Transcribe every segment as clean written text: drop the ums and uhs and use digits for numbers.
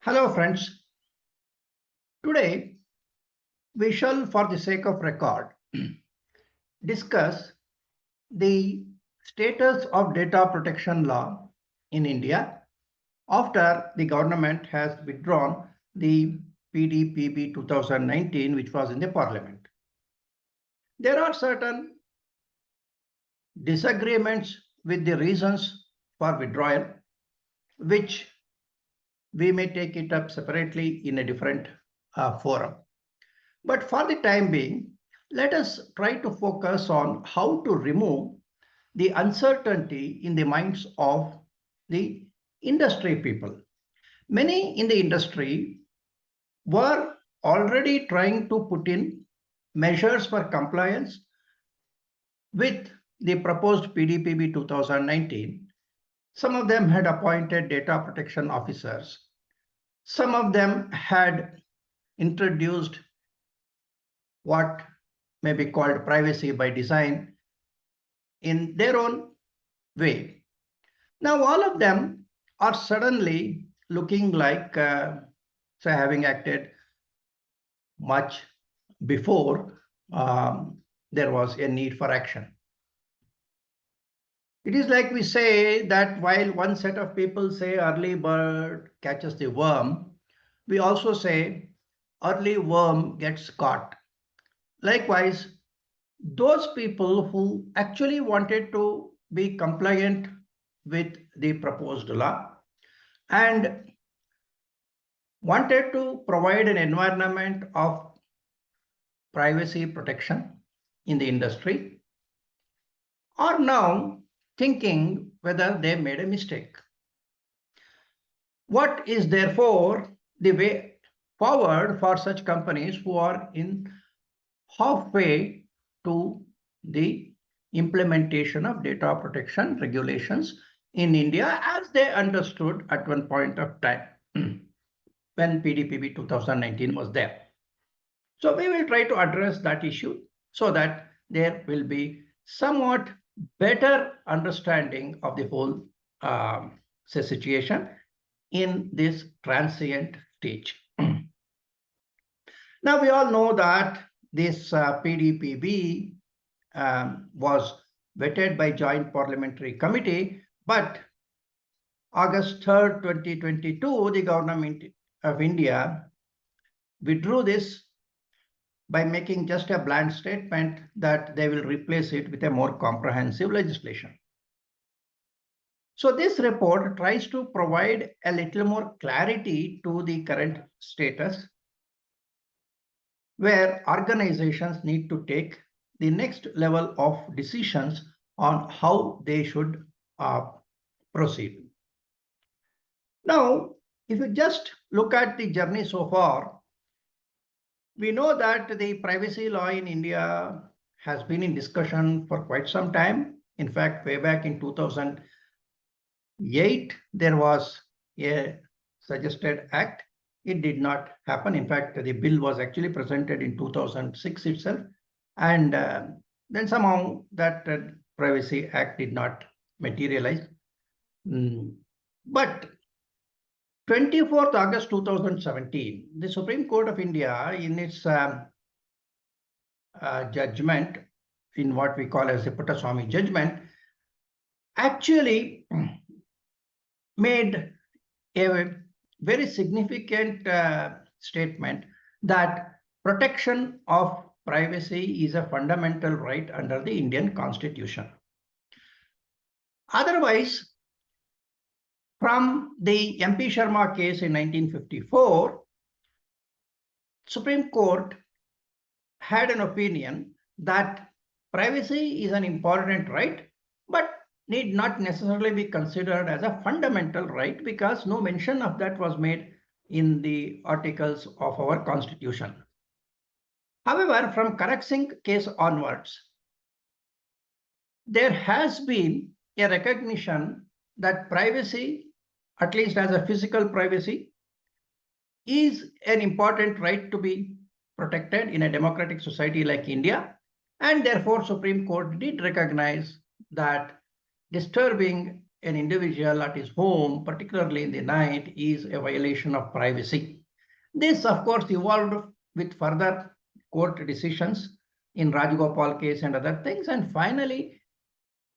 Hello friends, today we shall, for the sake of record, discuss the status of data protection law in India after the government has withdrawn the PDPB 2019, which was in the parliament. There are certain disagreements with the reasons for withdrawal, which we may take it up separately in a different forum. But for the time being, let us try to focus on how to remove the uncertainty in the minds of the industry people. Many in the industry were already trying to put in measures for compliance with the proposed PDPB 2019. Some of them had appointed data protection officers. Some of them had introduced what may be called privacy by design in their own way. Now, all of them are suddenly looking like, say, having acted much before there was a need for action. It is like we say that while one set of people say early bird catches the worm, we also say early worm gets caught. Likewise, those people who actually wanted to be compliant with the proposed law and wanted to provide an environment of privacy protection in the industry are now thinking whether they made a mistake. What is therefore the way forward for such companies who are in halfway to the implementation of data protection regulations in India as they understood at one point of time when PDPB 2019 was there? So we will try to address that issue so that there will be somewhat better understanding of the whole situation in this transient stage. Now, we all know that this PDPB was vetted by Joint Parliamentary Committee, but August 3rd, 2022, the government of India withdrew this by making just a bland statement that they will replace it with a more comprehensive legislation. So this report tries to provide a little more clarity to the current status, where organizations need to take the next level of decisions on how they should proceed. Now, if you just look at the journey so far, we know that the privacy law in India has been in discussion for quite some time. In fact, way back in 2008, there was a suggested act. It did not happen. In fact, the bill was actually presented in 2006 itself. And then somehow that Privacy Act did not materialize. But 24th August 2017, the Supreme Court of India, in its judgment, in what we call as the Puttaswamy judgment, actually made a very significant statement that protection of privacy is a fundamental right under the Indian Constitution. Otherwise, from the MP Sharma case in 1954, Supreme Court had an opinion that privacy is an important right, but need not necessarily be considered as a fundamental right because no mention of that was made in the articles of our Constitution. However, from Karak Singh case onwards, there has been a recognition that privacy, at least as a physical privacy, is an important right to be protected in a democratic society like India. And therefore, Supreme Court did recognize that disturbing an individual at his home, particularly in the night, is a violation of privacy. This, of course, evolved with further court decisions in Rajagopal case and other things. And finally,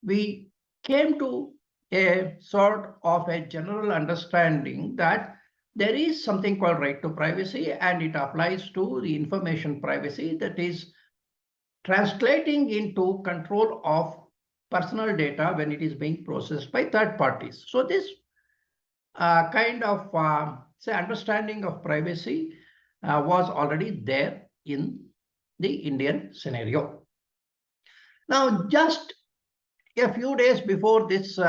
we came to a sort of a general understanding that there is something called right to privacy, and it applies to the information privacy, that is translating into control of personal data when it is being processed by third parties. So this kind of say understanding of privacy was already there in the Indian scenario. Now, just a few days before this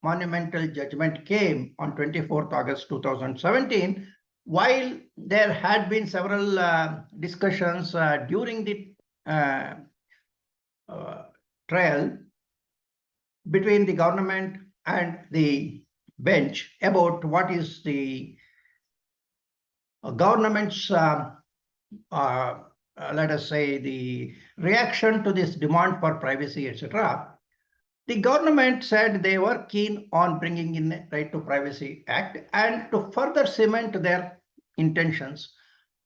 monumental judgment came on 24th August 2017, while there had been several discussions during the trial between the government and the bench about what is the government's, let us say, the reaction to this demand for privacy, etc. The government said they were keen on bringing in the Right to Privacy Act, and to further cement their intentions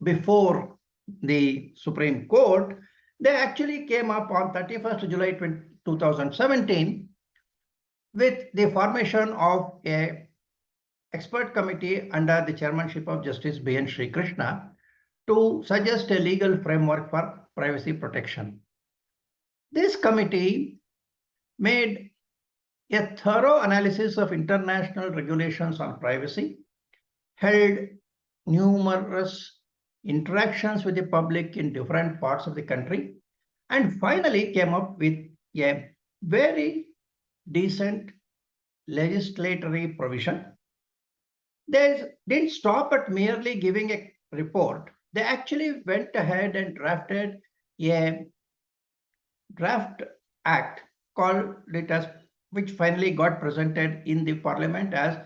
before the Supreme Court, they actually came up on 31st July 2017 with the formation of a expert committee under the chairmanship of Justice B.N. Sri Krishna to suggest a legal framework for privacy protection. This committee made a thorough analysis of international regulations on privacy, held numerous interactions with the public in different parts of the country, and finally came up with a very decent legislatory provision. They didn't stop at merely giving a report. They actually went ahead and drafted a draft act called it as, which finally got presented in the parliament as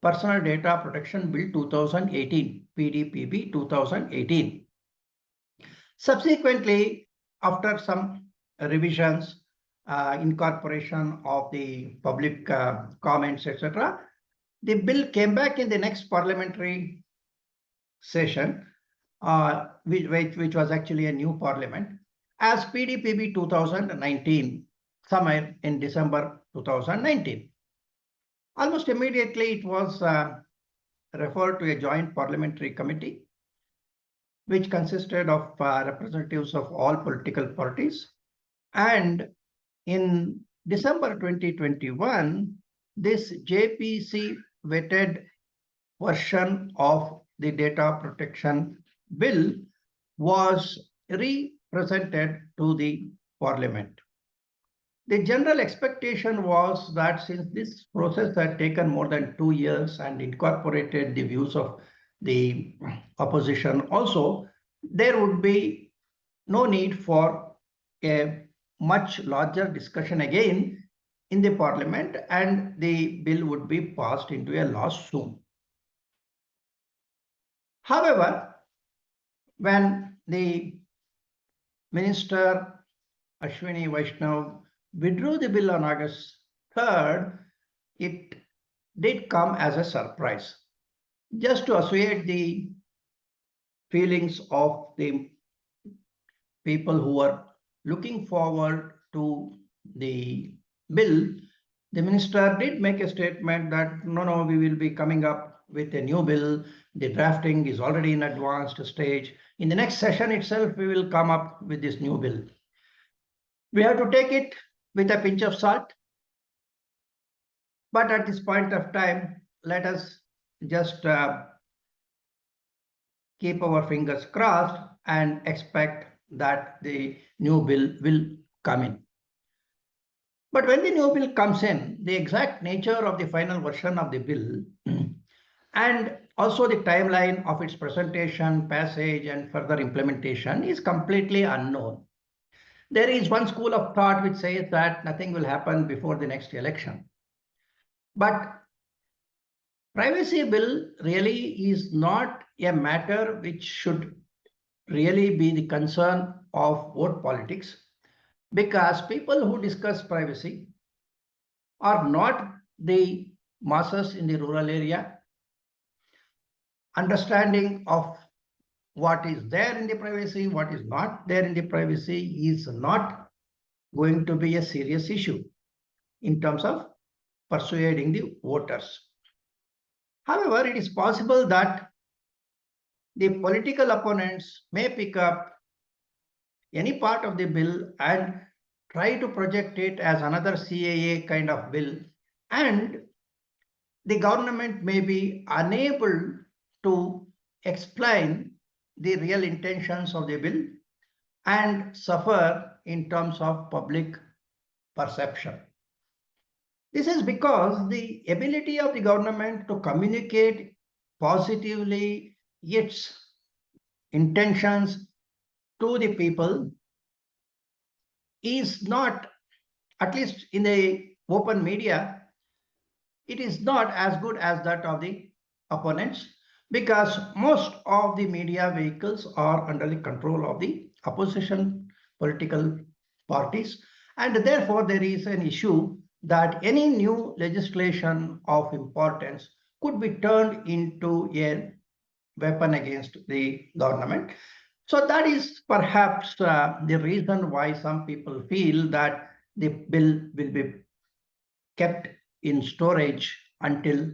Personal Data Protection Bill 2018, PDPB 2018. Subsequently, after some revisions, incorporation of the public comments, etc., the bill came back in the next parliamentary session, which was actually a new parliament, as PDPB 2019, somewhere in December 2019. Almost immediately, it was referred to a joint parliamentary committee, which consisted of representatives of all political parties. And in December 2021, this JPC vetted version of the data protection bill was represented to the parliament. The general expectation was that since this process had taken more than 2 years and incorporated the views of the opposition also, there would be no need for a much larger discussion again in the parliament, and the bill would be passed into a law soon. However, when the Minister Ashwini Vaishnav withdrew the bill on August 3rd, it did come as a surprise, just to assuage the feelings of the people who were looking forward to the bill. The minister did make a statement that no, we will be coming up with a new bill. The drafting is already in advanced stage. In the next session itself, we will come up with this new bill. We have to take it with a pinch of salt. But at this point of time, let us just keep our fingers crossed and expect that the new bill will come in. But when the new bill comes in, the exact nature of the final version of the bill and also the timeline of its presentation, passage, and further implementation is completely unknown. There is one school of thought which says that nothing will happen before the next election. But privacy bill really is not a matter which should really be the concern of vote politics, because people who discuss privacy are not the masses in the rural area, understanding of what is there in the privacy, what is not there in the privacy is not going to be a serious issue in terms of persuading the voters. However, it is possible that the political opponents may pick up any part of the bill and try to project it as another CAA kind of bill, and the government may be unable to explain the real intentions of the bill and suffer in terms of public perception. This is because the ability of the government to communicate positively its intentions to the people is not, at least in the open media, it is not as good as that of the opponents, because most of the media vehicles are under the control of the opposition political parties, and therefore there is an issue that any new legislation of importance could be turned into a weapon against the government. So that is perhaps the reason why some people feel that the bill will be kept in storage until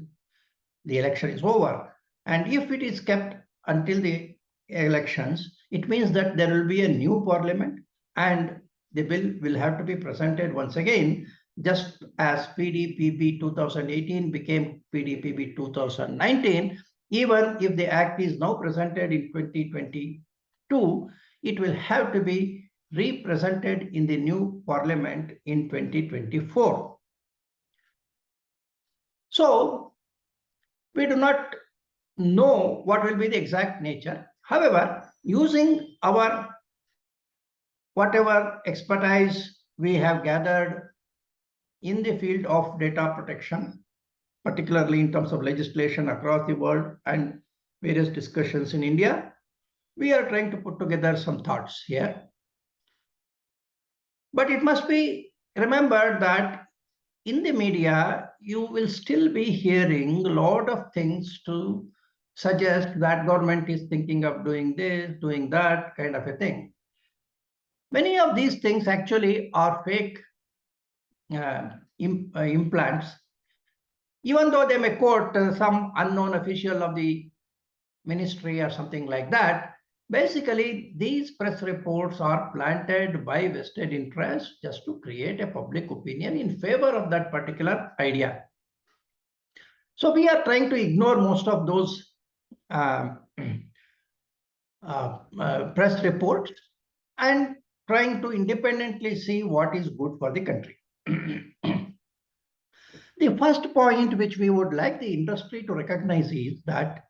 the election is over. And if it is kept until the elections, it means that there will be a new parliament and the bill will have to be presented once again, just as PDPB 2018 became PDPB 2019. Even if the act is now presented in 2022, it will have to be represented in the new parliament in 2024. So we do not know what will be the exact nature. However, using our whatever expertise we have gathered in the field of data protection, particularly in terms of legislation across the world and various discussions in India, we are trying to put together some thoughts here. But it must be remembered that in the media, you will still be hearing a lot of things to suggest that government is thinking of doing this, doing that, kind of a thing. Many of these things actually are fake implants, even though they may quote some unknown official of the ministry or something like that. Basically, these press reports are planted by vested interests just to create a public opinion in favor of that particular idea. So we are trying to ignore most of those press reports and trying to independently see what is good for the country. The first point which we would like the industry to recognize is that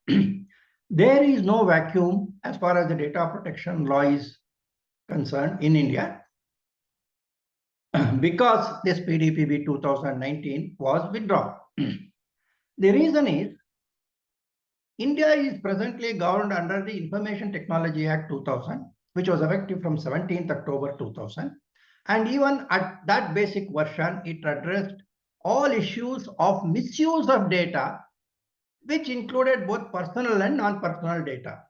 there is no vacuum as far as the data protection law is concerned in India, because this PDPB 2019 was withdrawn. The reason is India is presently governed under the Information Technology Act 2000, which was effective from 17th October 2000. And even at that basic version, it addressed all issues of misuse of data, which included both personal and non-personal data.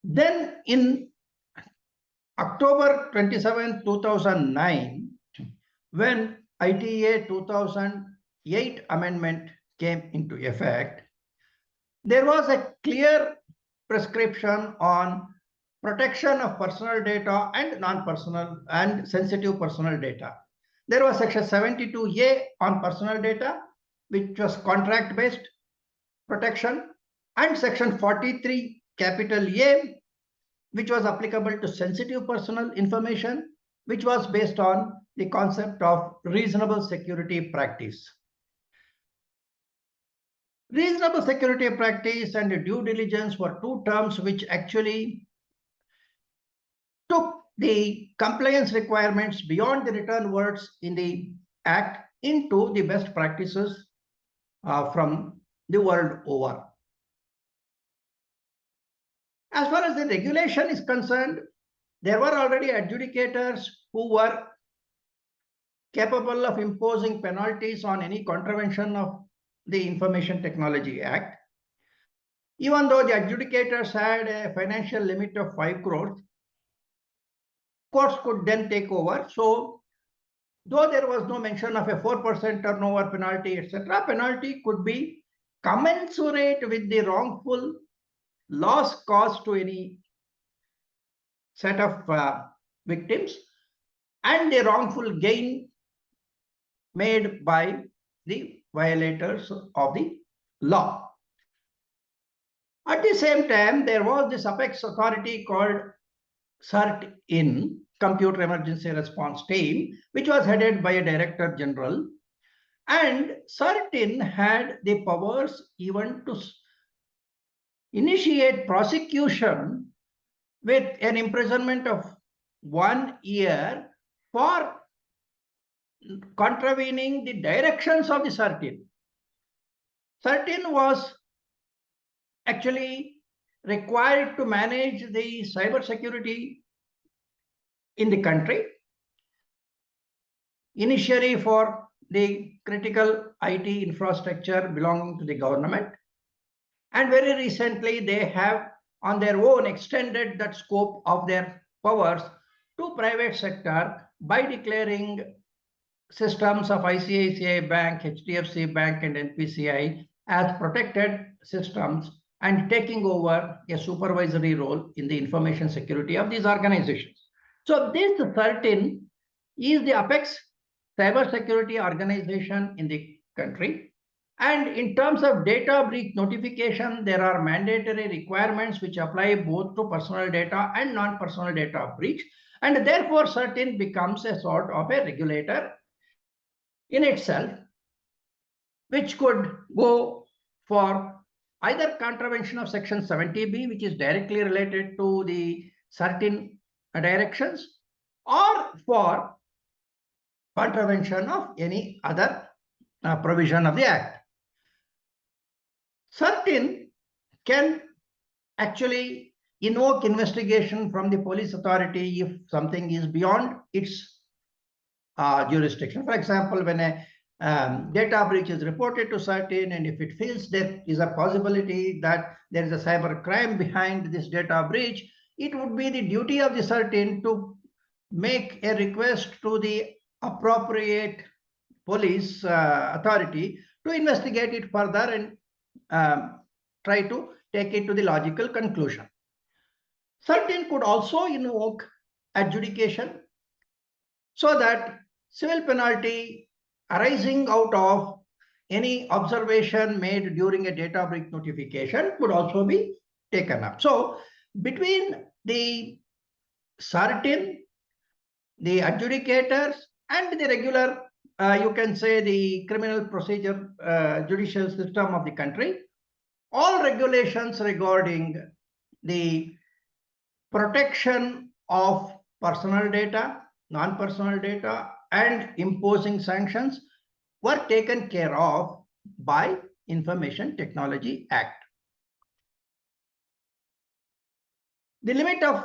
Then in October 27, 2009, when ITA 2008 amendment came into effect, there was a clear prescription on protection of personal data and non-personal and sensitive personal data. There was section 72A on personal data, which was contract-based protection, and section 43 capital A, which was applicable to sensitive personal information, which was based on the concept of reasonable security practice. Reasonable security practice and due diligence were two terms which actually took the compliance requirements beyond the written words in the Act into the best practices from the world over. As far as the regulation is concerned, there were already adjudicators who were capable of imposing penalties on any contravention of the Information Technology Act. Even though the adjudicators had a financial limit of 5 crores, courts could then take over. So, though there was no mention of a 4% turnover penalty, etc., penalty could be commensurate with the wrongful loss caused to any set of victims and the wrongful gain made by the violators of the law. At the same time, there was this apex authority called CERT-in, Computer Emergency Response Team, which was headed by a Director General. And CERT-in had the powers even to initiate prosecution with an imprisonment of 1 year for contravening the directions of the CERT-in. CERT-in was actually required to manage the cyber security in the country, initially for the critical IT infrastructure belonging to the government. And very recently, they have on their own extended that scope of their powers to private sector by declaring systems of ICICI Bank, HDFC Bank, and NPCI as protected systems and taking over a supervisory role in the information security of these organizations. So this CERT-in is the apex cybersecurity organization in the country. And in terms of data breach notification, there are mandatory requirements which apply both to personal data and non-personal data breach. And therefore, CERT-in becomes a sort of a regulator in itself, which could go for either contravention of Section 70B, which is directly related to the CERT-in directions, or for contravention of any other provision of the Act. CERT-in can actually invoke investigation from the police authority if something is beyond its jurisdiction. For example, when a data breach is reported to CERT-in, and if it feels there is a possibility that there is a cyber crime behind this data breach, it would be the duty of the CERT-in to make a request to the appropriate police authority to investigate it further and try to take it to the logical conclusion. CERT-in could also invoke adjudication so that civil penalty arising out of any observation made during a data breach notification could also be taken up. So between the CERT-in, the adjudicators, and the regular, you can say the criminal procedure judicial system of the country, all regulations regarding the protection of personal data, non-personal data, and imposing sanctions were taken care of by Information Technology Act. The limit of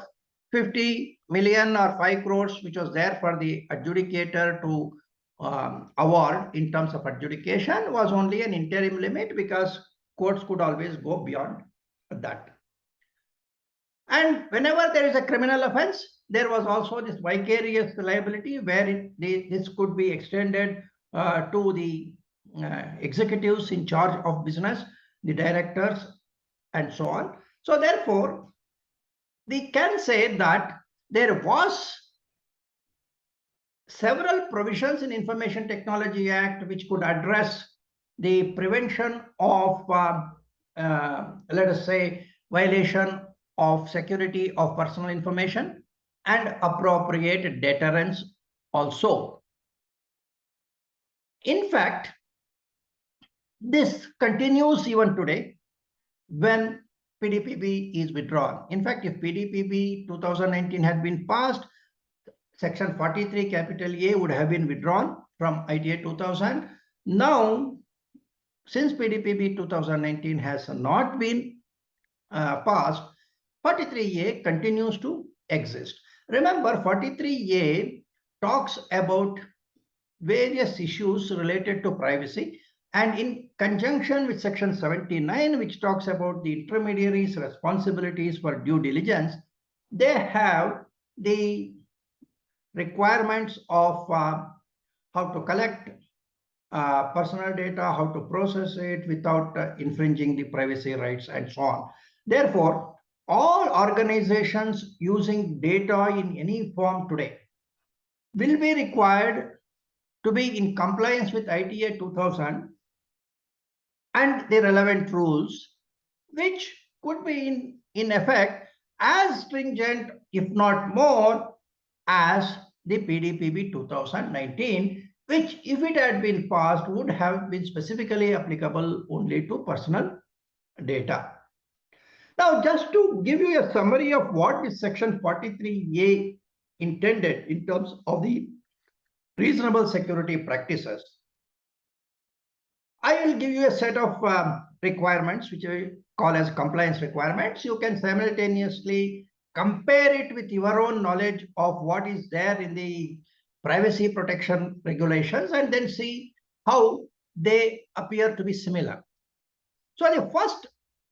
50 million or 5 crores, which was there for the adjudicator to award in terms of adjudication, was only an interim limit because courts could always go beyond that. And whenever there is a criminal offense, there was also this vicarious liability where this could be extended to the executives in charge of business, the directors, and so on. So therefore, we can say that there was several provisions in Information Technology Act which could address the prevention of, let us say, violation of security of personal information and appropriate deterrence also. In fact, this continues even today when PDPB is withdrawn. In fact, if PDPB 2019 had been passed, Section 43 capital A would have been withdrawn from ITA 2000. Now, since PDPB 2019 has not been passed, 43A continues to exist. Remember, 43A talks about various issues related to privacy, and in conjunction with section 79, which talks about the intermediaries' responsibilities for due diligence, they have the requirements of how to collect personal data, how to process it without infringing the privacy rights and so on. Therefore, all organizations using data in any form today will be required to be in compliance with ITA 2000 and the relevant rules, which could be in effect as stringent, if not more, as the PDPB 2019, which, if it had been passed, would have been specifically applicable only to personal data. Now, just to give you a summary of what is section 43A intended in terms of the reasonable security practices, I will give you a set of requirements, which I call as compliance requirements. You can simultaneously compare it with your own knowledge of what is there in the privacy protection regulations and then see how they appear to be similar. So the first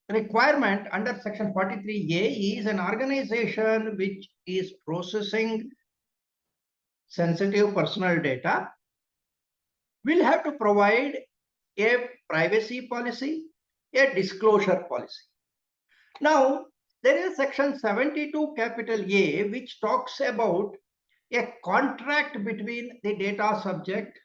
requirement under section 43A is an organization which is processing sensitive personal data will have to provide a privacy policy, a disclosure policy. Now, there is section 72 capital A, which talks about a contract between the data subject.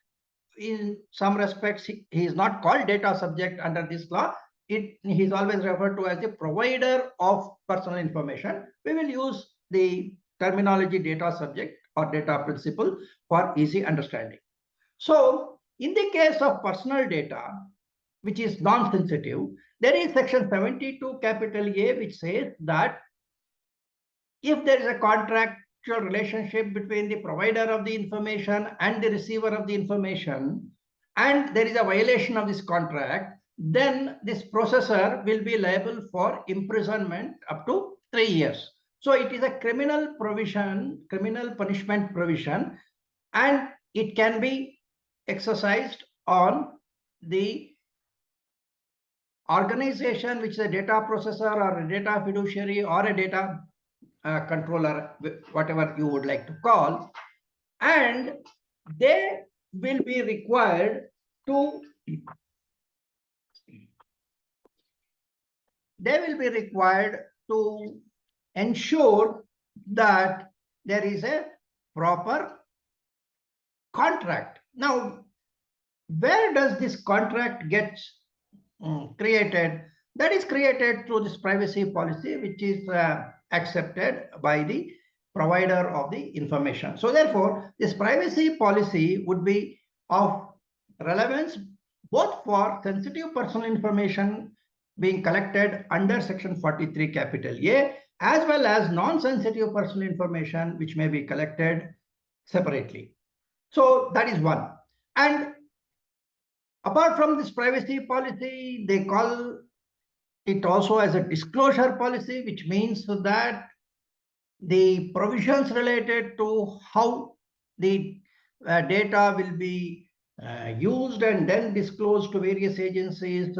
In some respects, he is not called data subject under this law. He is always referred to as the provider of personal information. We will use the terminology data subject or data principle for easy understanding. So, in the case of personal data, which is non-sensitive, there is section 72 capital A, which says that if there is a contractual relationship between the provider of the information and the receiver of the information, and there is a violation of this contract, then this processor will be liable for imprisonment up to 3 years. So it is a criminal provision, criminal punishment provision, and it can be exercised on the organization, which is a data processor or a data fiduciary or a data controller, whatever you would like to call, and they will be required to ensure that there is a proper contract. Now, where does this contract get created? That is created through this privacy policy, which is accepted by the provider of the information. So therefore, this privacy policy would be of relevance both for sensitive personal information being collected under section 43 capital A, as well as non-sensitive personal information which may be collected separately. So that is one. And apart from this privacy policy, they call it also as a disclosure policy, which means that the provisions related to how the data will be used and then disclosed to various agencies,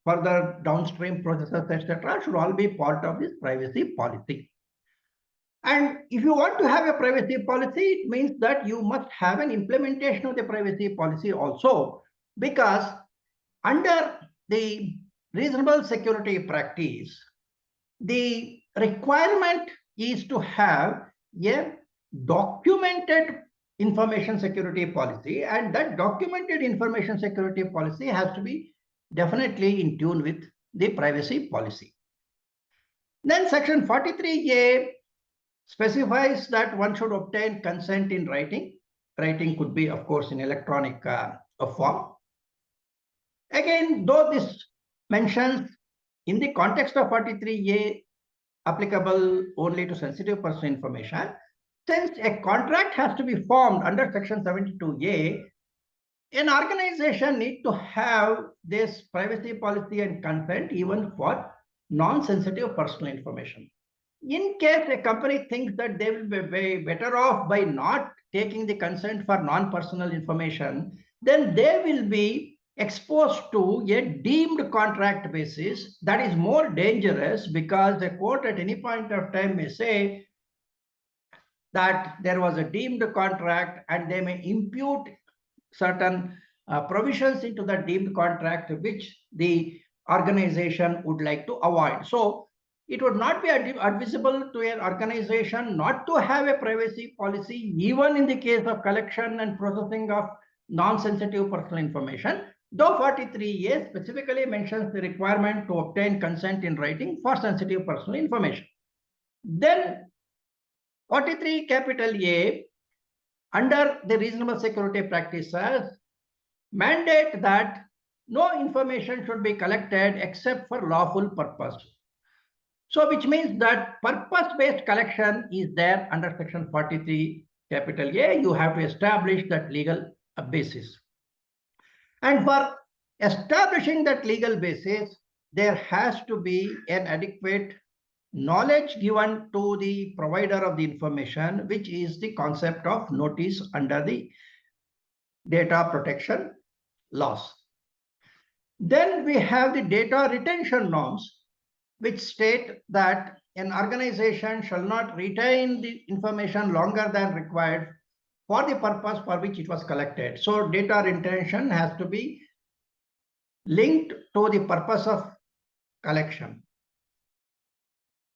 further downstream processes, etc., should all be part of this privacy policy. And if you want to have a privacy policy, it means that you must have an implementation of the privacy policy also, because under the reasonable security practice, the requirement is to have a documented information security policy, and that documented information security policy has to be definitely in tune with the privacy policy. Then section 43A specifies that one should obtain consent in writing. Writing could be, of course, in electronic form. Again, though this mentions in the context of 43A applicable only to sensitive personal information, since a contract has to be formed under section 72A, an organization needs to have this privacy policy and consent even for non-sensitive personal information. In case a company thinks that they will be better off by not taking the consent for non-personal information, then they will be exposed to a deemed contract basis that is more dangerous, because the court at any point of time may say that there was a deemed contract, and they may impute certain provisions into the deemed contract which the organization would like to avoid. So it would not be advisable to an organization not to have a privacy policy, even in the case of collection and processing of non-sensitive personal information, though 43A specifically mentions the requirement to obtain consent in writing for sensitive personal information. Then 43 capital A, under the reasonable security practices, mandate that no information should be collected except for lawful purpose. So which means that purpose-based collection is there under section 43 capital A. You have to establish that legal basis. And for establishing that legal basis, there has to be an adequate knowledge given to the provider of the information, which is the concept of notice under the data protection laws. Then we have the data retention norms, which state that an organization shall not retain the information longer than required for the purpose for which it was collected. So data retention has to be linked to the purpose of collection.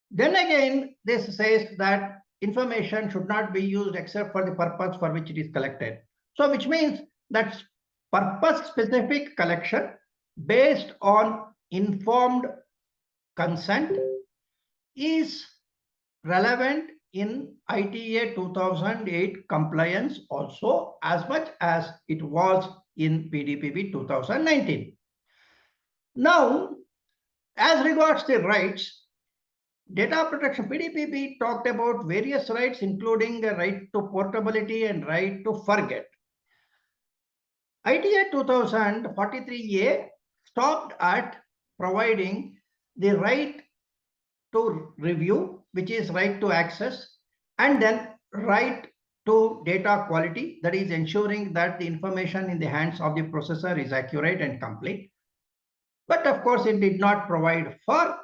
Then again, this says that information should not be used except for the purpose for which it is collected. So which means that purpose-specific collection based on informed consent is relevant in ITA 2008 compliance also, as much as it was in PDPB 2019. Now, as regards the rights, data protection PDPB talked about various rights, including the right to portability and right to forget. ITA 2043A stopped at providing the right to review, which is right to access, and then right to data quality, that is ensuring that the information in the hands of the processor is accurate and complete. But of course, it did not provide for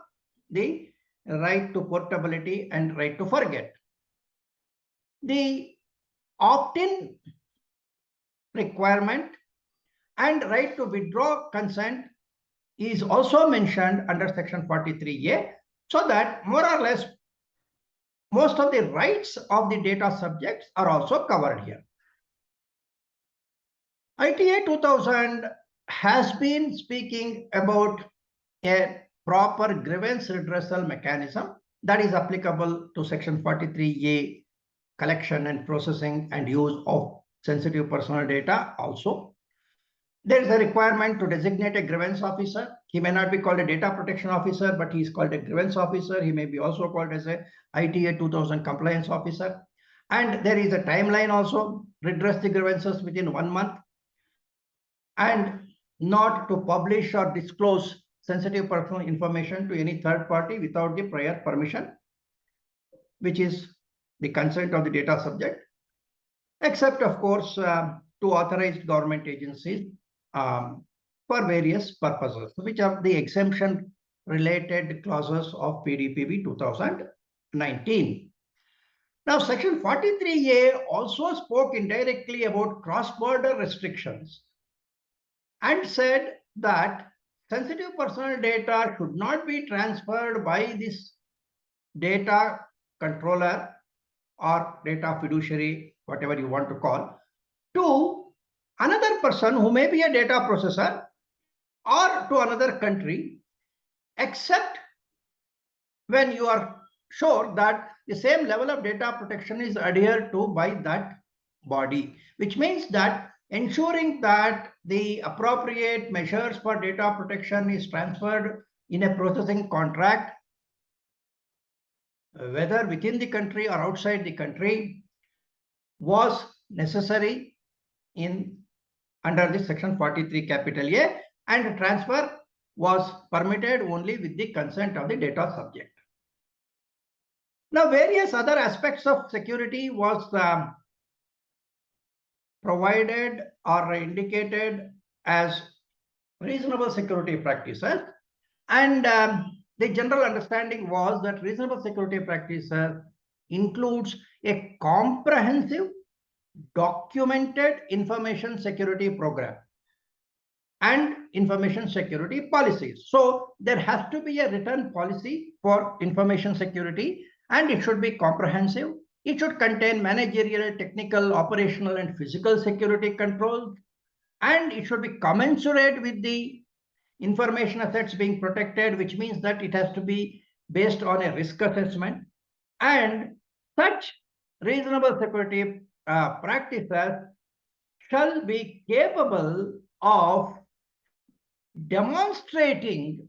the right to portability and right to forget. The opt-in requirement and right to withdraw consent is also mentioned under section 43A, so that more or less most of the rights of the data subjects are also covered here. ITA 2000 has been speaking about a proper grievance redressal mechanism that is applicable to section 43A, collection and processing and use of sensitive personal data also. There is a requirement to designate a grievance officer. He may not be called a data protection officer, but he is called a grievance officer. He may be also called as a ITA 2000 compliance officer. And there is a timeline also, redress the grievances within 1 month, and not to publish or disclose sensitive personal information to any third party without the prior permission, which is the consent of the data subject, except of course to authorized government agencies for various purposes, which are the exemption related clauses of PDPB 2019. Now, section 43A also spoke indirectly about cross-border restrictions and said that sensitive personal data should not be transferred by this data controller or data fiduciary, whatever you want to call, to another person who may be a data processor or to another country, except when you are sure that the same level of data protection is adhered to by that body, which means that ensuring that the appropriate measures for data protection is transferred in a processing contract, whether within the country or outside the country, was necessary under this section 43 capital A, and transfer was permitted only with the consent of the data subject. Now, various other aspects of security was provided or indicated as reasonable security practices. And the general understanding was that reasonable security practices includes a comprehensive, documented information security program and information security policies. So there has to be a written policy for information security, and it should be comprehensive. It should contain managerial, technical, operational, and physical security controls, and it should be commensurate with the information assets being protected, which means that it has to be based on a risk assessment. And such reasonable security practices shall be capable of demonstrating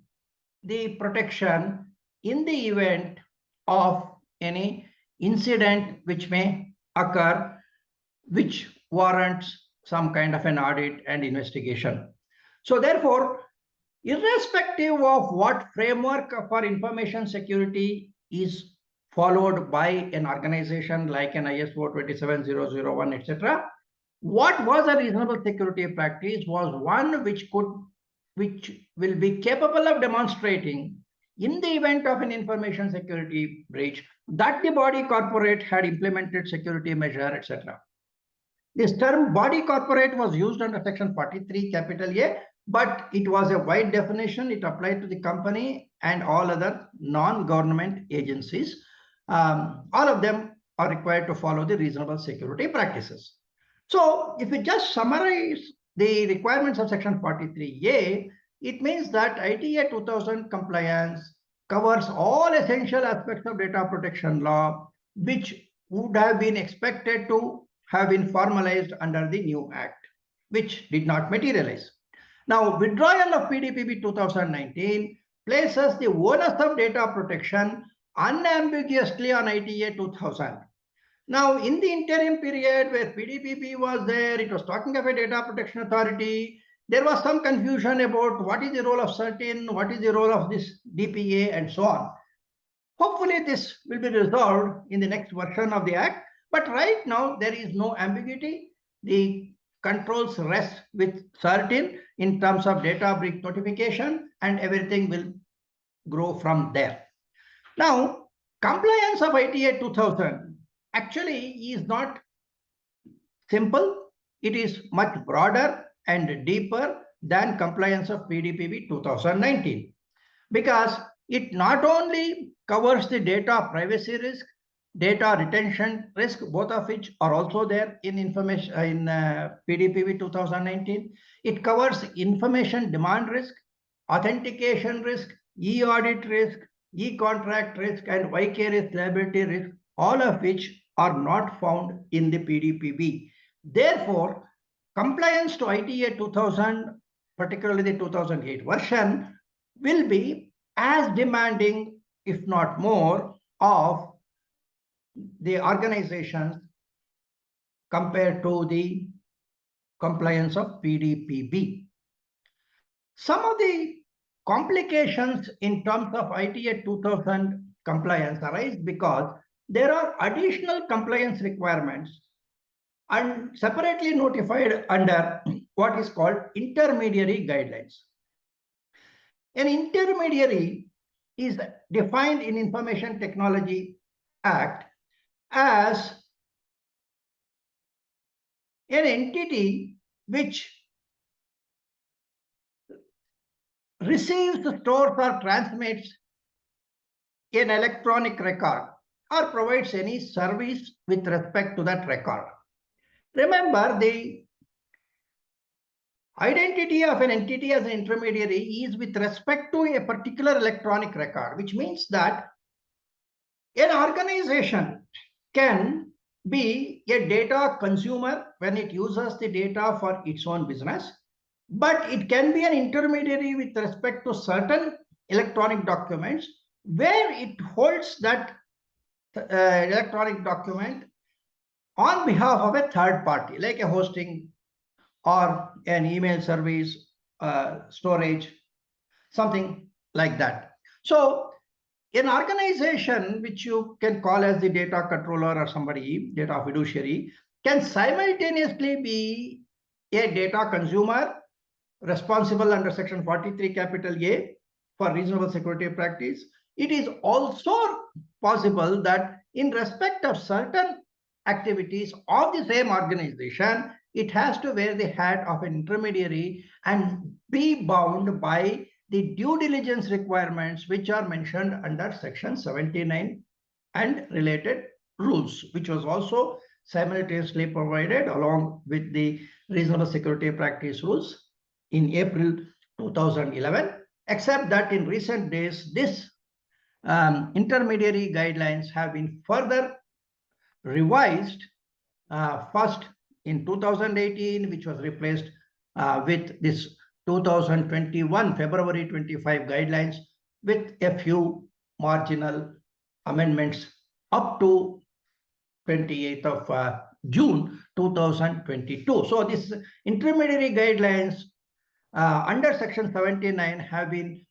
the protection in the event of any incident which may occur, which warrants some kind of an audit and investigation. So therefore, irrespective of what framework for information security is followed by an organization like an ISO 27001, etc., what was a reasonable security practice was one which will be capable of demonstrating in the event of an information security breach that the body corporate had implemented security measure, etc. This term body corporate was used under section 43 capital A, but it was a wide definition. It applied to the company and all other non-government agencies. All of them are required to follow the reasonable security practices. So if we just summarize the requirements of section 43A, it means that ITA 2000 compliance covers all essential aspects of data protection law, which would have been expected to have been formalized under the new act, which did not materialize. Now, withdrawal of PDPB 2019 places the onus of data protection unambiguously on ITA 2000. Now, in the interim period where PDPP was there, it was talking of a data protection authority. There was some confusion about what is the role of certain, what is the role of this DPA, and so on. Hopefully, this will be resolved in the next version of the Act. But right now, there is no ambiguity. The controls rest with certain in terms of data breach notification, and everything will grow from there. Now, compliance of ITA 2000 actually is not simple. It is much broader and deeper than compliance of PDPB 2019, because it not only covers the data privacy risk, data retention risk, both of which are also there in information in PDPB 2019. It covers information demand risk, authentication risk, e-audit risk, e-contract risk, and vicarious liability risk, all of which are not found in the PDPB. Therefore, compliance to ITA 2000, particularly the 2008 version, will be as demanding, if not more, of the organizations compared to the compliance of PDPB. Some of the complications in terms of ITA 2000 compliance arise because there are additional compliance requirements and separately notified under what is called intermediary guidelines. An intermediary is defined in Information Technology Act as an entity which receives, stores, or transmits an electronic record or provides any service with respect to that record. Remember, the identity of an entity as an intermediary is with respect to a particular electronic record, which means that an organization can be a data consumer when it uses the data for its own business, but it can be an intermediary with respect to certain electronic documents where it holds that electronic document on behalf of a third party, like a hosting or an email service, storage, something like that. So an organization which you can call as the data controller or somebody, data fiduciary, can simultaneously be a data consumer responsible under section 43 capital A for reasonable security practice. It is also possible that in respect of certain activities of the same organization, it has to wear the hat of an intermediary and be bound by the due diligence requirements which are mentioned under section 79 and related rules, which was also simultaneously provided along with the reasonable security practice rules in April 2011, except that in recent days, this intermediary guidelines have been further revised, first in 2018, which was replaced with this 2021 February 25 guidelines with a few marginal amendments up to 28th of June 2022. So this intermediary guidelines under section 79 have been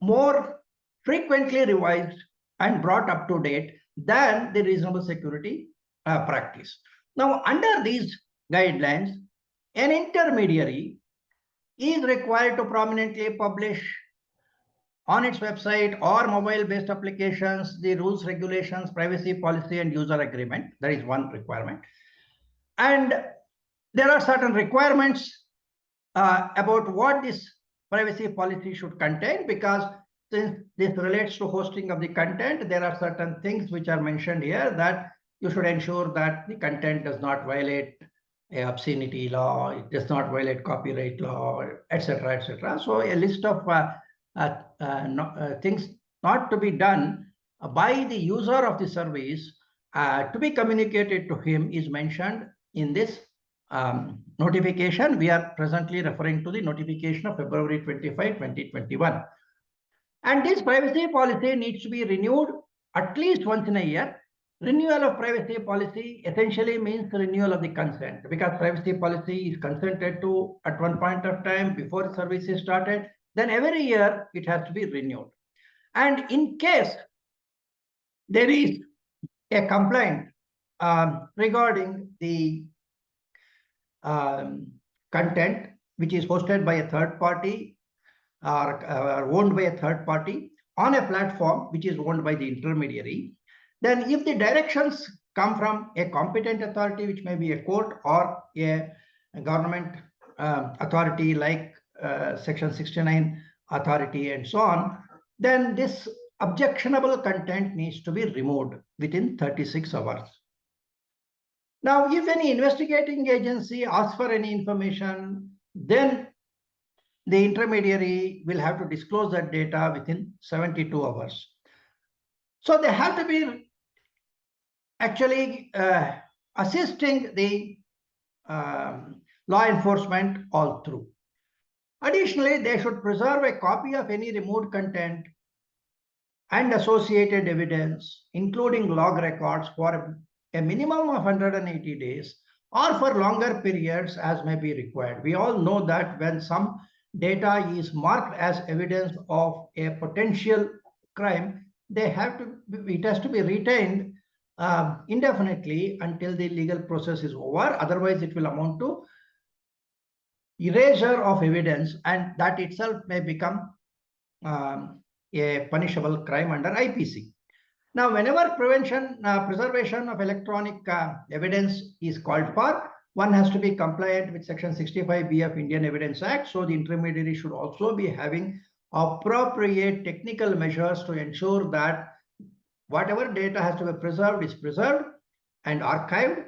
more frequently revised and brought up to date than the reasonable security practice. Now, under these guidelines, an intermediary is required to prominently publish on its website or mobile-based applications the rules, regulations, privacy policy, and user agreement. That is one requirement. And there are certain requirements about what this privacy policy should contain, because since this relates to hosting of the content, there are certain things which are mentioned here that you should ensure that the content does not violate obscenity law, it does not violate copyright law, etc., etc. So a list of things not to be done by the user of the service to be communicated to him is mentioned in this notification. We are presently referring to the notification of February 25, 2021. And this privacy policy needs to be renewed at least once in a year. Renewal of privacy policy essentially means renewal of the consent, because privacy policy is consented to at one point of time before the service is started. Then every year it has to be renewed. And in case there is a complaint regarding the content which is hosted by a third party or owned by a third party on a platform which is owned by the intermediary, then if the directions come from a competent authority, which may be a court or a government authority like section 69 authority and so on, then this objectionable content needs to be removed within 36 hours. Now, if any investigating agency asks for any information, then the intermediary will have to disclose that data within 72 hours. So they have to be actually assisting the law enforcement all through. Additionally, they should preserve a copy of any removed content and associated evidence, including log records, for a minimum of 180 days or for longer periods as may be required. We all know that when some data is marked as evidence of a potential crime, it has to be retained indefinitely until the legal process is over. Otherwise, it will amount to erasure of evidence, and that itself may become a punishable crime under IPC. Now, whenever preservation of electronic evidence is called for, one has to be compliant with section 65B of Indian Evidence Act. So the intermediary should also be having appropriate technical measures to ensure that whatever data has to be preserved is preserved and archived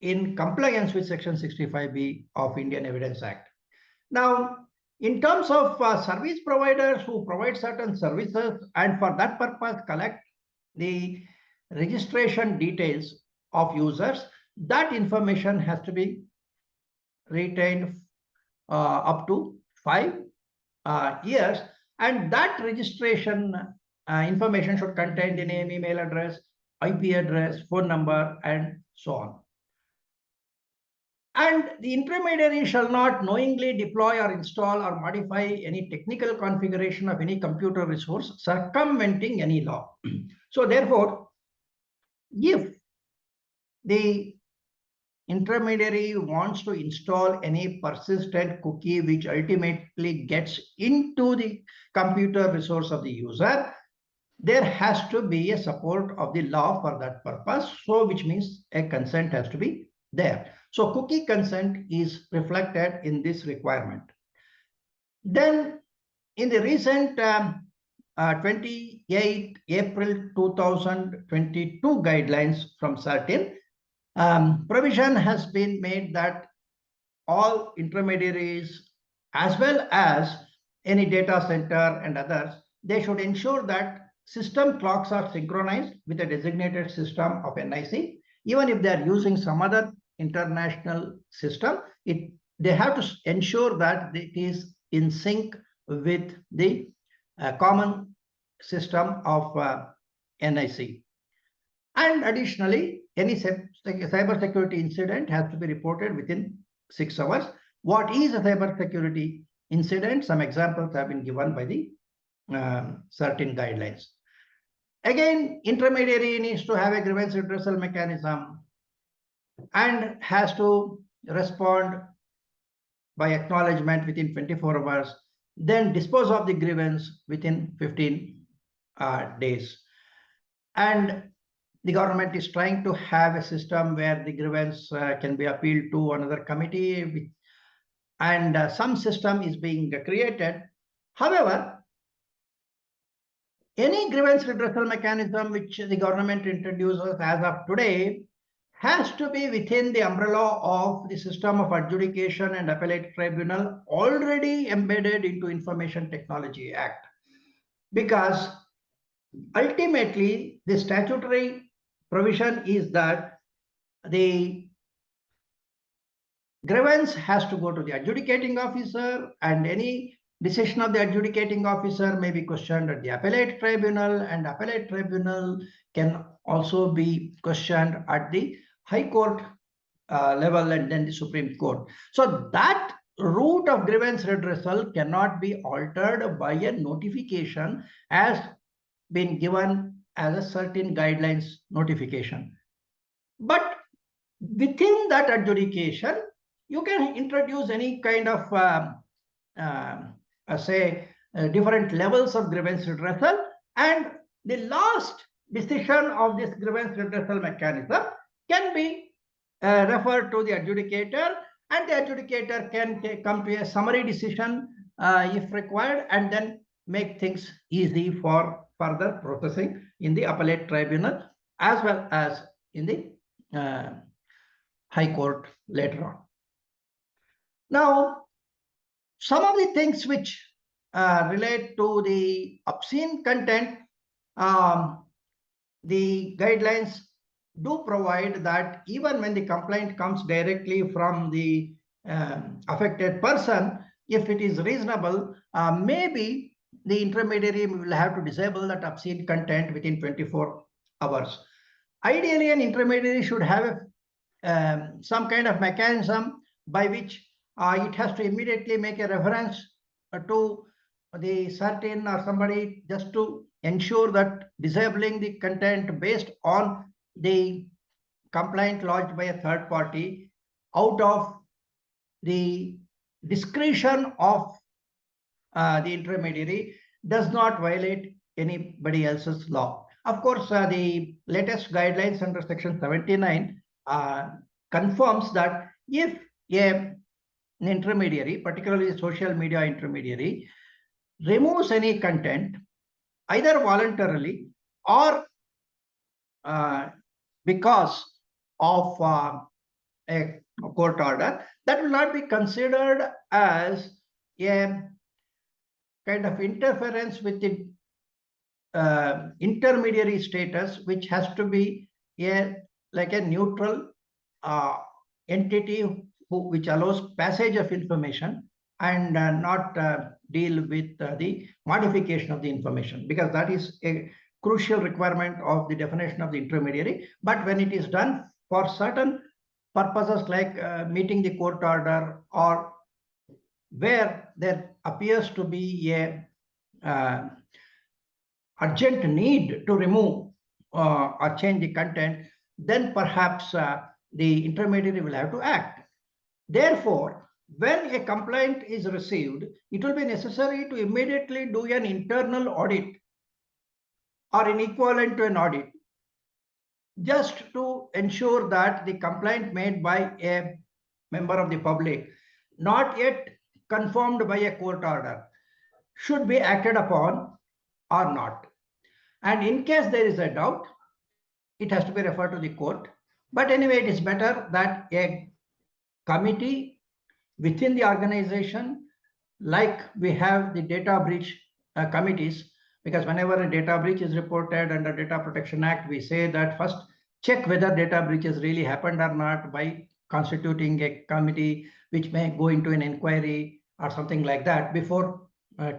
in compliance with section 65B of Indian Evidence Act. Now, in terms of service providers who provide certain services and for that purpose collect the registration details of users, that information has to be retained up to 5 years, and that registration information should contain the name, email address, IP address, phone number, and so on. And the intermediary shall not knowingly deploy or install or modify any technical configuration of any computer resource circumventing any law. So therefore, if the intermediary wants to install any persistent cookie which ultimately gets into the computer resource of the user, there has to be a support of the law for that purpose. So which means a consent has to be there. So cookie consent is reflected in this requirement. Then in the recent 28 April 2022 guidelines from CERTIN, provision has been made that all intermediaries as well as any data center and others, they should ensure that system clocks are synchronized with a designated system of NIC. Even if they are using some other international system, they have to ensure that it is in sync with the common system of NIC. And additionally, any cybersecurity incident has to be reported within 6 hours. What is a cybersecurity incident? Some examples have been given by the CERTIN guidelines. Again, intermediary needs to have a grievance redressal mechanism and has to respond by acknowledgement within 24 hours, then dispose of the grievance within 15 days. And the government is trying to have a system where the grievance can be appealed to another committee, and some system is being created. However, any grievance redressal mechanism which the government introduces as of today has to be within the umbrella of the system of adjudication and appellate tribunal already embedded into Information Technology Act. Because ultimately, the statutory provision is that the grievance has to go to the adjudicating officer, and any decision of the adjudicating officer may be questioned at the appellate tribunal, and appellate tribunal can also be questioned at the high court level and then the Supreme Court. So that route of grievance redressal cannot be altered by a notification as been given as a CERTIN guidelines notification. But within that adjudication, you can introduce any kind of different levels of grievance redressal, and the last decision of this grievance redressal mechanism can be referred to the adjudicator, and the adjudicator can come to a summary decision if required, and then make things easy for further processing in the appellate tribunal as well as in the high court later on. Now, some of the things which relate to the obscene content, the guidelines do provide that even when the complaint comes directly from the affected person, if it is reasonable, maybe the intermediary will have to disable that obscene content within 24 hours. Ideally, an intermediary should have some kind of mechanism by which it has to immediately make a reference to the CERTIN or somebody, just to ensure that disabling the content based on the complaint lodged by a third party out of the discretion of the intermediary does not violate anybody else's law. Of course, the latest guidelines under Section 79 confirms that if an intermediary, particularly a social media intermediary, removes any content either voluntarily or because of a court order, that will not be considered as a kind of interference with the intermediary status, which has to be like a neutral entity which allows passage of information and not deal with the modification of the information, because that is a crucial requirement of the definition of the intermediary. But when it is done for certain purposes like meeting the court order, or where there appears to be a urgent need to remove or change the content, then perhaps the intermediary will have to act. Therefore, when a complaint is received, it will be necessary to immediately do an internal audit or an equivalent to an audit, just to ensure that the complaint made by a member of the public, not yet confirmed by a court order, should be acted upon or not. And in case there is a doubt, it has to be referred to the court. But anyway, it is better that a committee within the organization, like we have the data breach committees, because whenever a data breach is reported under Data Protection Act, we say that first check whether data breach has really happened or not by constituting a committee which may go into an inquiry or something like that before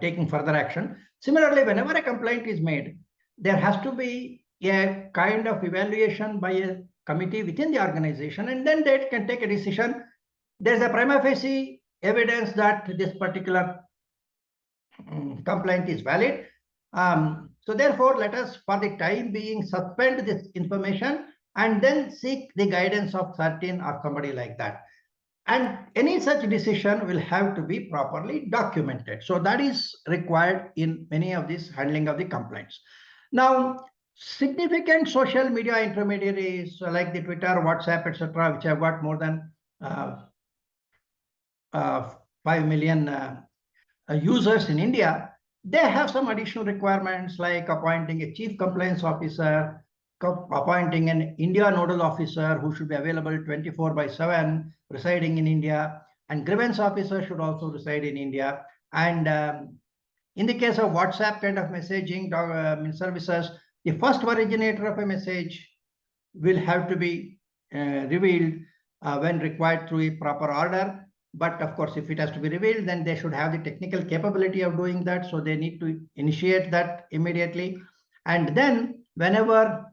taking further action. Similarly, whenever a complaint is made, there has to be a kind of evaluation by a committee within the organization, and then they can take a decision. There's a prima facie evidence that this particular complaint is valid. So therefore, let us, for the time being, suspend this information and then seek the guidance of certain or somebody like that. And any such decision will have to be properly documented. So that is required in many of these handling of the complaints. Now, significant social media intermediaries like the Twitter, WhatsApp, etc., which have got more than 5 million users in India, they have some additional requirements like appointing a chief compliance officer, appointing an India nodal officer who should be available 24/7, residing in India, and grievance officer should also reside in India. And in the case of WhatsApp kind of messaging services, the first originator of a message will have to be revealed when required through a proper order. But of course, if it has to be revealed, then they should have the technical capability of doing that. So they need to initiate that immediately. And then whenever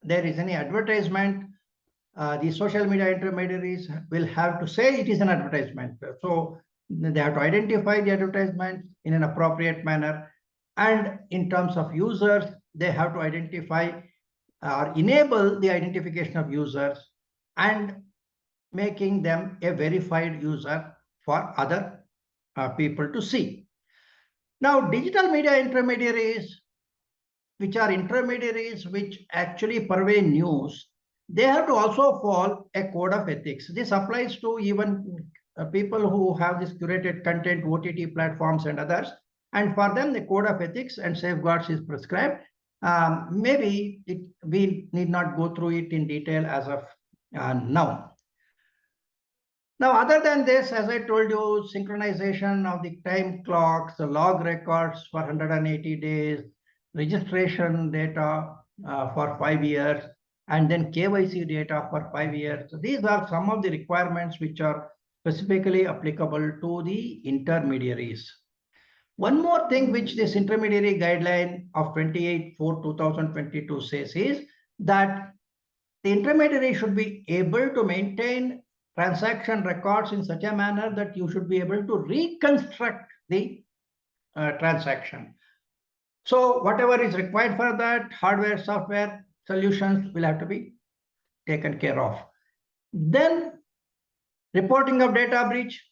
there is any advertisement, the social media intermediaries will have to say it is an advertisement. So they have to identify the advertisement in an appropriate manner. And in terms of users, they have to identify or enable the identification of users and making them a verified user for other people to see. Now, digital media intermediaries, which are intermediaries which actually purvey news, they have to also follow a code of ethics. This applies to even people who have this curated content, OTT platforms and others. And for them, the code of ethics and safeguards is prescribed. Maybe we need not go through it in detail as of now. Now, other than this, as I told you, synchronization of the time clocks, the log records for 180 days, registration data for 5 years, and then KYC data for 5 years. So these are some of the requirements which are specifically applicable to the intermediaries. One more thing which this intermediary guideline of 28/4/2022 says is that the intermediary should be able to maintain transaction records in such a manner that you should be able to reconstruct the transaction. So whatever is required for that, hardware, software solutions will have to be taken care of. Then reporting of data breach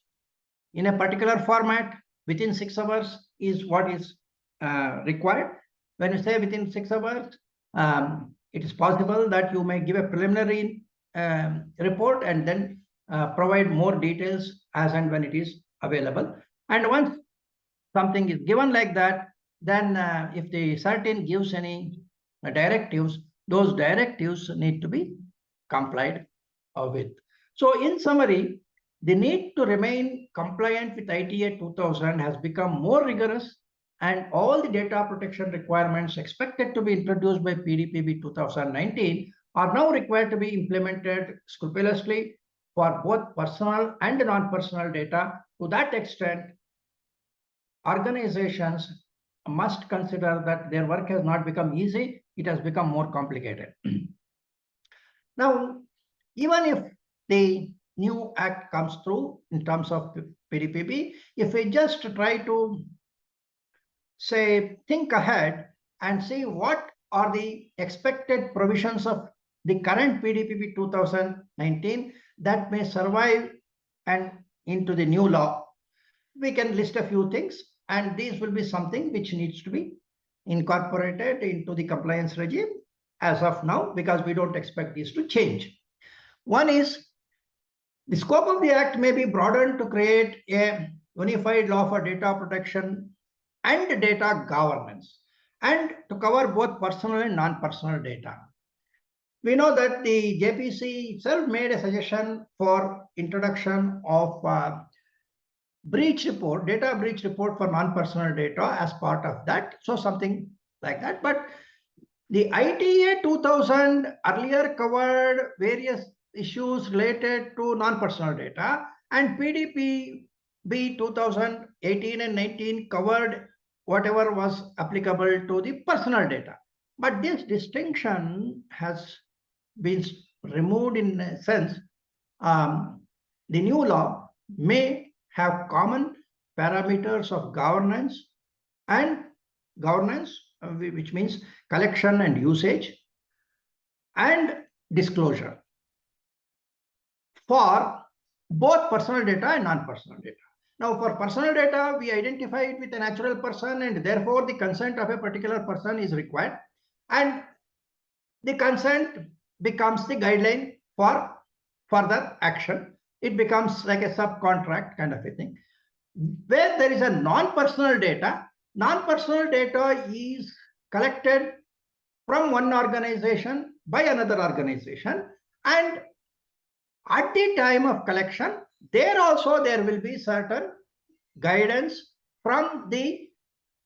in a particular format within 6 hours is what is required. When you say within 6 hours, it is possible that you may give a preliminary report and then provide more details as and when it is available. And once something is given like that, then if the certain gives any directives, those directives need to be complied with. So in summary, the need to remain compliant with ITA 2000 has become more rigorous, and all the data protection requirements expected to be introduced by PDPB 2019 are now required to be implemented scrupulously for both personal and non-personal data. To that extent, organizations must consider that their work has not become easy, it has become more complicated. Now, even if the new act comes through in terms of PDPB, if we just try to say, think ahead and see what are the expected provisions of the current PDPP 2019 that may survive and into the new law. We can list a few things, and these will be something which needs to be incorporated into the compliance regime as of now, because we don't expect these to change. One is the scope of the act may be broadened to create a unified law for data protection and data governance, and to cover both personal and non-personal data. We know that the JPC itself made a suggestion for introduction of breach report, data breach report for non-personal data as part of that. So something like that. But the ITA 2000 earlier covered various issues related to non-personal data, and PDPB 2018 and 19 covered whatever was applicable to the personal data. But this distinction has been removed in a sense. The new law may have common parameters of governance, which means collection and usage, and disclosure for both personal data and non-personal data. Now, for personal data, we identify it with a natural person, and therefore the consent of a particular person is required, and the consent becomes the guideline for further action. It becomes like a subcontract kind of a thing. Where there is a non-personal data is collected from one organization by another organization, and at the time of collection, there will be certain guidance from the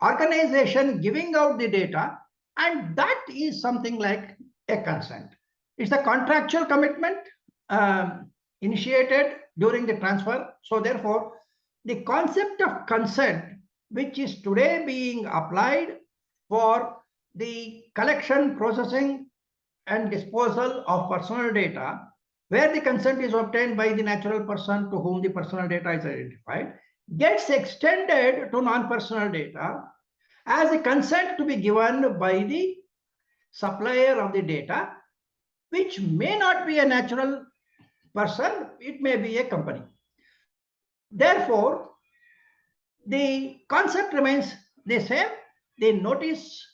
organization giving out the data, and that is something like a consent. It's a contractual commitment initiated during the transfer. So therefore, the concept of consent, which is today being applied for the collection, processing, and disposal of personal data, where the consent is obtained by the natural person to whom the personal data is identified, gets extended to non-personal data as a consent to be given by the supplier of the data, which may not be a natural person, it may be a company. Therefore, the concept remains the same. The notice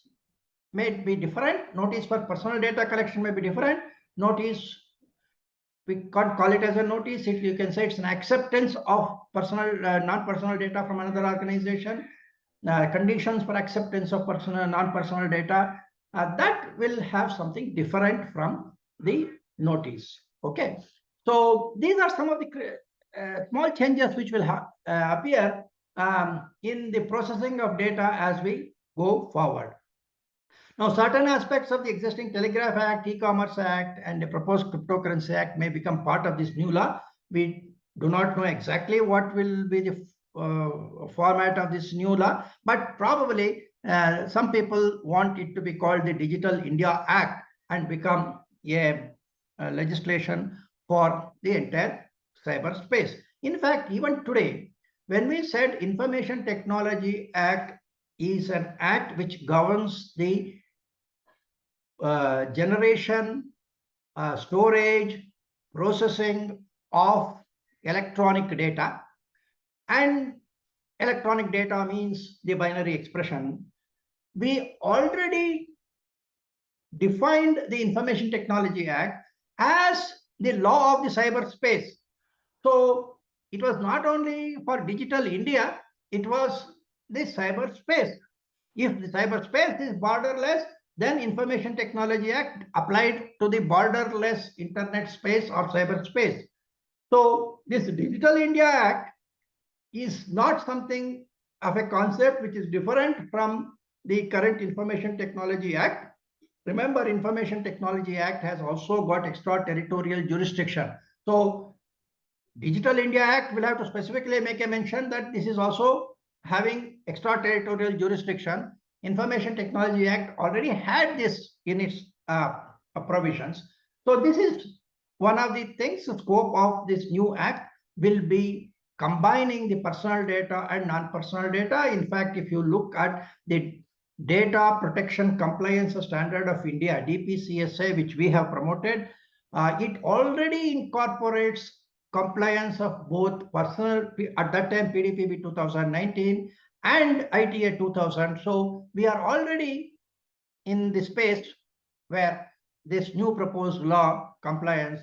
may be different. Notice for personal data collection may be different. Notice, we can't call it as a notice. You can say it's an acceptance of personal, non-personal data from another organization. Conditions for acceptance of personal, non-personal data, that will have something different from the notice. Okay. So these are some of the small changes which will appear in the processing of data as we go forward. Now, certain aspects of the existing Telegraph Act, E-Commerce Act, and the proposed Cryptocurrency Act may become part of this new law. We do not know exactly what will be the format of this new law, but probably some people want it to be called the Digital India Act and become a legislation for the entire cyberspace. In fact, even today, when we said Information Technology Act is an act which governs the generation, storage, processing of electronic data, and electronic data means the binary expression, we already defined the Information Technology Act as the law of the cyberspace. So it was not only for digital India, it was the cyberspace. If the cyberspace is borderless, then Information Technology Act applied to the borderless internet space or cyberspace. So this Digital India Act is not something of a concept which is different from the current Information Technology Act. Remember, Information Technology Act has also got extraterritorial jurisdiction. So Digital India Act will have to specifically make a mention that this is also having extraterritorial jurisdiction. Information Technology Act already had this in its provisions. So this is one of the things. The scope of this new act will be combining the personal data and non-personal data. In fact, if you look at the Data Protection Compliance Standard of India, DPCSA, which we have promoted, it already incorporates compliance of both personal, at that time PDPB 2019 and ITA 2000. So we are already in the space where this new proposed law compliance,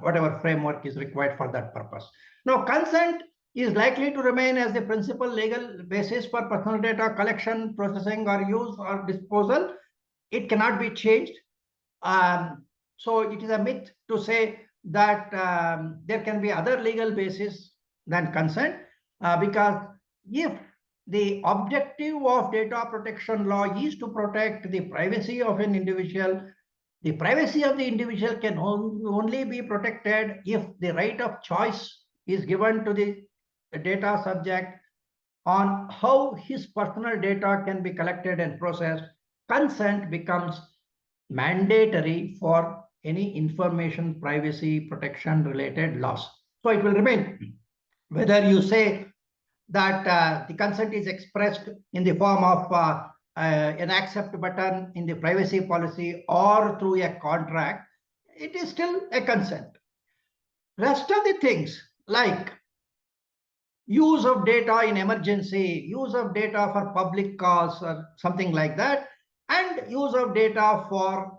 whatever framework is required for that purpose. Now, consent is likely to remain as the principal legal basis for personal data collection, processing, or use or disposal. It cannot be changed. So it is a myth to say that there can be other legal basis than consent, because if the objective of data protection law is to protect the privacy of an individual, the privacy of the individual can only be protected if the right of choice is given to the data subject on how his personal data can be collected and processed. Consent becomes mandatory for any information privacy protection related laws. So it will remain, whether you say that the consent is expressed in the form of an accept button in the privacy policy or through a contract, it is still a consent. Rest of the things like use of data in emergency, use of data for public cause or something like that, and use of data for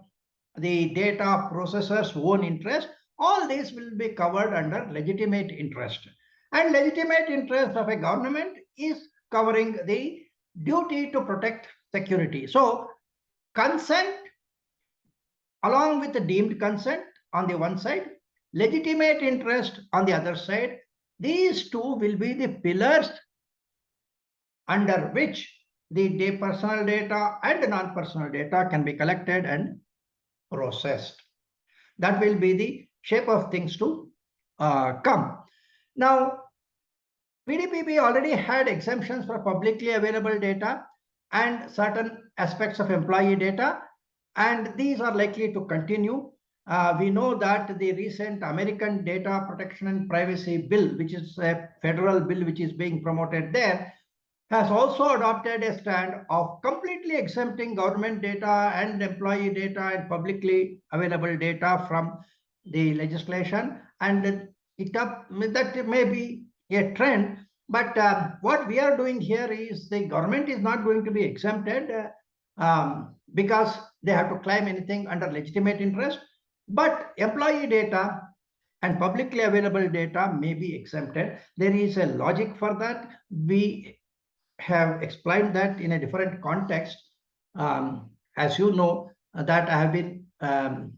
the data processor's own interest, all these will be covered under legitimate interest. And legitimate interest of a government is covering the duty to protect security. So consent along with the deemed consent on the one side, legitimate interest on the other side, these two will be the pillars under which the personal data and non-personal data can be collected and processed. That will be the shape of things to come. Now, PDPB already had exemptions for publicly available data and certain aspects of employee data, and these are likely to continue. We know that the recent American Data Protection and Privacy Bill, which is a federal bill which is being promoted there, has also adopted a stand of completely exempting government data and employee data and publicly available data from the legislation. And that may be a trend, but what we are doing here is the government is not going to be exempted because they have to claim anything under legitimate interest, but employee data and publicly available data may be exempted. There is a logic for that. We have explained that in a different context. As you know, that I have been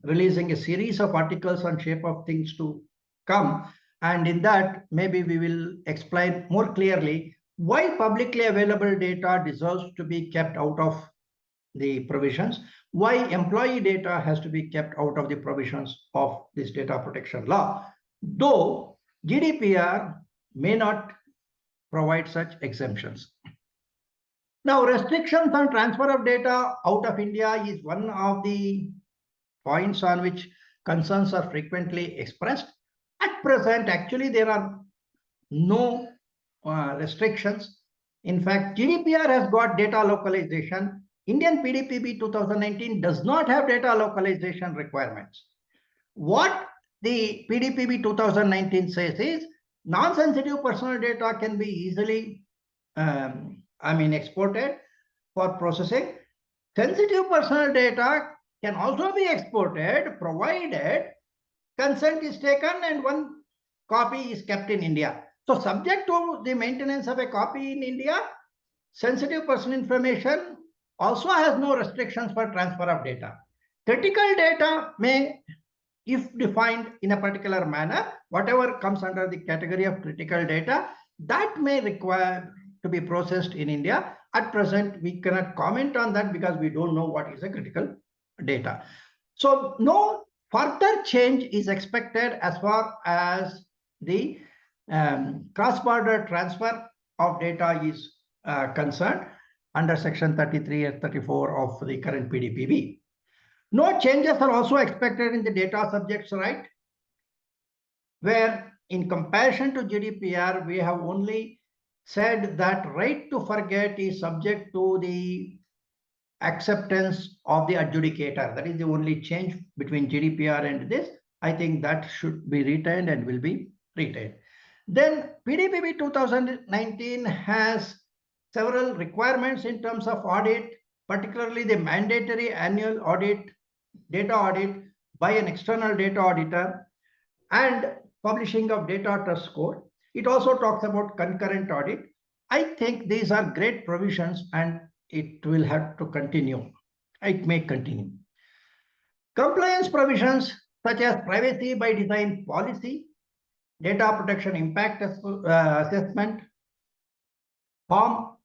releasing a series of articles on shape of things to come. And in that, maybe we will explain more clearly why publicly available data deserves to be kept out of the provisions, why employee data has to be kept out of the provisions of this data protection law, though GDPR may not provide such exemptions. Now, restrictions on transfer of data out of India is one of the points on which concerns are frequently expressed. At present, actually, there are no restrictions. In fact, GDPR has got data localization. Indian PDPB 2019 does not have data localization requirements. What the PDPB 2019 says is non-sensitive personal data can be easily exported for processing. Sensitive personal data can also be exported provided consent is taken and one copy is kept in India. So subject to the maintenance of a copy in India, sensitive personal information also has no restrictions for transfer of data. Critical data may, if defined in a particular manner, whatever comes under the category of critical data, that may require to be processed in India. At present, we cannot comment on that because we don't know what is a critical data. So no further change is expected as far as the cross-border transfer of data is concerned under section 33 and 34 of the current PDPB. No changes are also expected in the data subjects right, where in comparison to GDPR, we have only said that right to forget is subject to the acceptance of the adjudicator. That is the only change between GDPR and this. I think that should be retained and will be retained. Then PDPP 2019 has several requirements in terms of audit, particularly the mandatory annual audit, data audit by an external data auditor, and publishing of data trust code. It also talks about concurrent audit. I think these are great provisions and it will have to continue. It may continue. Compliance provisions such as privacy by design policy, data protection impact assessment, harm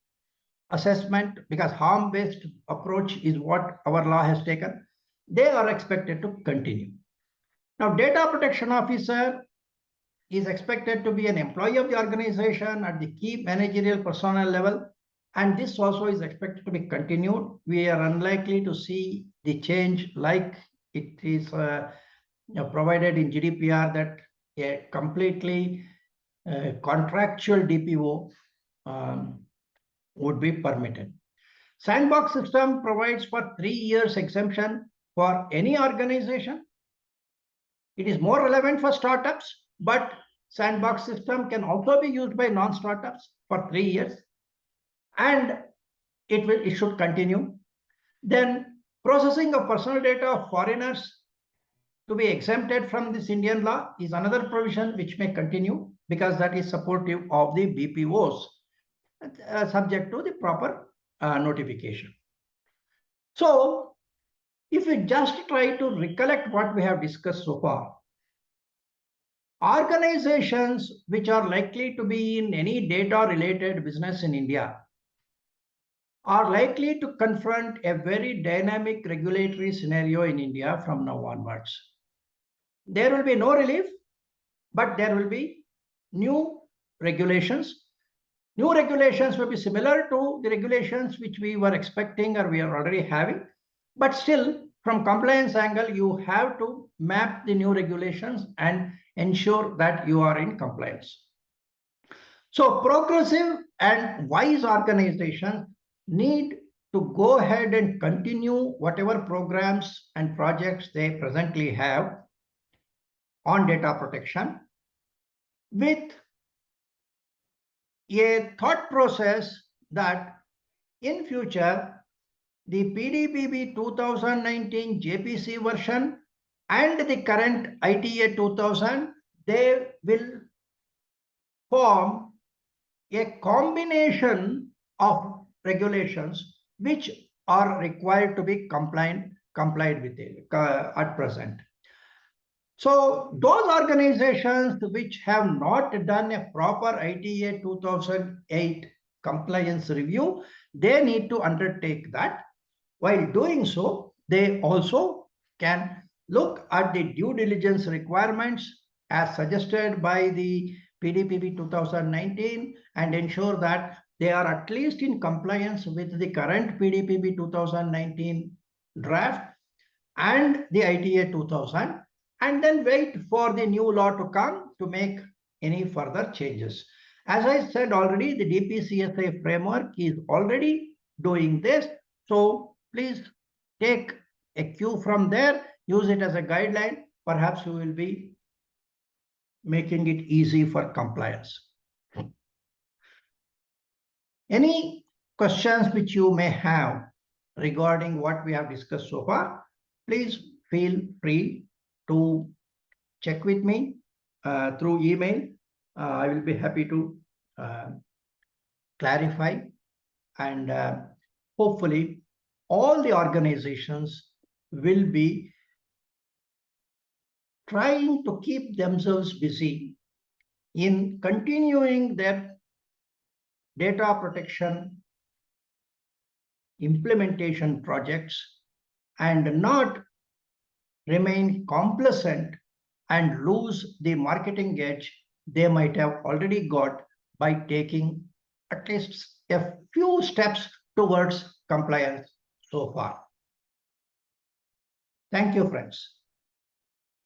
assessment, because harm-based approach is what our law has taken, they are expected to continue. Now, data protection officer is expected to be an employee of the organization at the key managerial personnel level, and this also is expected to be continued. We are unlikely to see the change like it is provided in GDPR, that a completely contractual DPO would be permitted. Sandbox system provides for 3 years exemption for any organization. It is more relevant for startups, but sandbox system can also be used by non-startups for 3 years, and it should continue. Then processing of personal data of foreigners to be exempted from this Indian law is another provision which may continue, because that is supportive of the BPOs, subject to the proper notification. So if we just try to recollect what we have discussed so far, organizations which are likely to be in any data related business in India are likely to confront a very dynamic regulatory scenario in India from now onwards. There will be no relief, but there will be new regulations. New regulations will be similar to the regulations which we were expecting or we are already having, but still from compliance angle, you have to map the new regulations and ensure that you are in compliance. So progressive and wise organizations need to go ahead and continue whatever programs and projects they presently have on data protection with a thought process that in future, the PDPP 2019 JPC version and the current ITA 2000, they will form a combination of regulations which are required to be complied with it, at present. So those organizations which have not done a proper ITA 2008 compliance review, they need to undertake that. While doing so, they also can look at the due diligence requirements as suggested by the PDPP 2019 and ensure that they are at least in compliance with the current PDPP 2019 draft and the ITA 2000, and then wait for the new law to come to make any further changes. As I said already, the DPCSA framework is already doing this. So please take a cue from there, use it as a guideline. Perhaps you will be making it easy for compliance. Any questions which you may have regarding what we have discussed so far, please feel free to check with me through email. I will be happy to clarify, and hopefully all the organizations will be trying to keep themselves busy in continuing their data protection implementation projects and not remain complacent and lose the marketing edge they might have already got by taking at least a few steps towards compliance so far. Thank you, friends.